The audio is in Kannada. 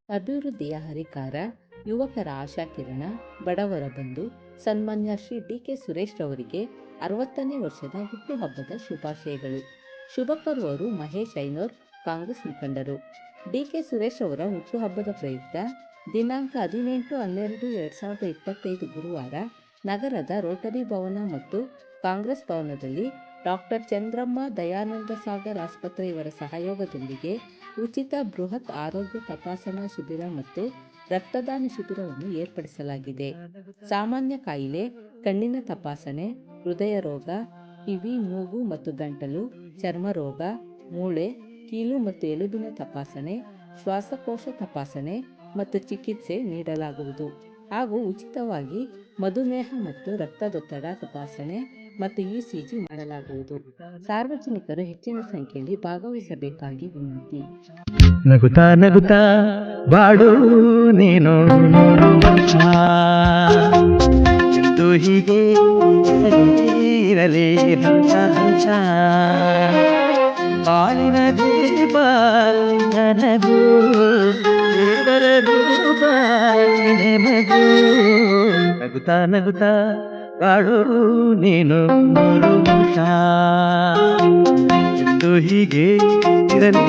ಅಭಿವೃದ್ಧಿಯ ಹರಿಕಾರ, ಯುವಕರ ಆಶಾಕಿರಣ, ಬಡವರ ಬಂಧು ಸನ್ಮಾನ್ಯ ಶ್ರೀ ಡಿ.ಕೆ. ಸುರೇಶ್ ರವರಿಗೆ 60ನೇ ವರ್ಷದ ಹುಟ್ಟುಹಬ್ಬದ ಶುಭಾಶಯಗಳು. ಶುಭ ಕೋರುವವರು ಮಹೇಶ್ ಐನೋರ್, ಕಾಂಗ್ರೆಸ್ ಮುಖಂಡರು. ಡಿ.ಕೆ. ಸುರೇಶ್ ಅವರ ಹುಟ್ಟುಹಬ್ಬದ ಪ್ರಯುಕ್ತ ದಿನಾಂಕ 18/12/2025 ಗುರುವಾರ ನಗರದ ರೋಟರಿ ಭವನ ಮತ್ತು ಕಾಂಗ್ರೆಸ್ ಭವನದಲ್ಲಿ ಡಾಕ್ಟರ್ ಚಂದ್ರಮ್ಮ ದಯಾನಂದ ಸಾಗರ್ ಆಸ್ಪತ್ರೆ ಇವರ ಸಹಯೋಗದೊಂದಿಗೆ ಉಚಿತ ಬೃಹತ್ ಆರೋಗ್ಯ ತಪಾಸಣಾ ಶಿಬಿರ ಮತ್ತು ರಕ್ತದಾನ ಶಿಬಿರವನ್ನು ಏರ್ಪಡಿಸಲಾಗಿದೆ. ಸಾಮಾನ್ಯ ಕಾಯಿಲೆ, ಕಣ್ಣಿನ ತಪಾಸಣೆ, ಹೃದಯ ರೋಗ, ಕಿವಿ, ಮೂಗು ಮತ್ತು ಗಂಟಲು, ಚರ್ಮ ರೋಗ, ಮೂಳೆ, ಕೀಲು ಮತ್ತು ಎಲುಬಿನ ತಪಾಸಣೆ, ಶ್ವಾಸಕೋಶ ತಪಾಸಣೆ ಮತ್ತು ಚಿಕಿತ್ಸೆ ನೀಡಲಾಗುವುದು ಹಾಗೂ ಉಚಿತವಾಗಿ ಮಧುಮೇಹ ಮತ್ತು ರಕ್ತದೊತ್ತಡ ತಪಾಸಣೆ ಮತ್ತು ಇಸಿಜಿ ಮಾಡಲಾಗುವುದು. ಸಾರ್ವಜನಿಕರು ಹೆಚ್ಚಿನ ಸಂಖ್ಯೆಯಲ್ಲಿ ಭಾಗವಹಿಸಬೇಕಾಗಿ ವಿನಂತಿ. ನಗುತ್ತಾ ನಗುತ್ತಾ ಬಾಡು ನೀನು ಎಂದು ಹೀಗೆ ಇರಲಿ ಹಂಸ ಬಾಳಿನ ದೀಪ ನನಗೂ ದೇವರ ರೂಪ ಮಗು. ನಗುತ್ತಾ ನಗುತ್ತಾ ಬಾಡು ನೀನು ಎಂದು ಹೀಗೆ ಇರಲಿ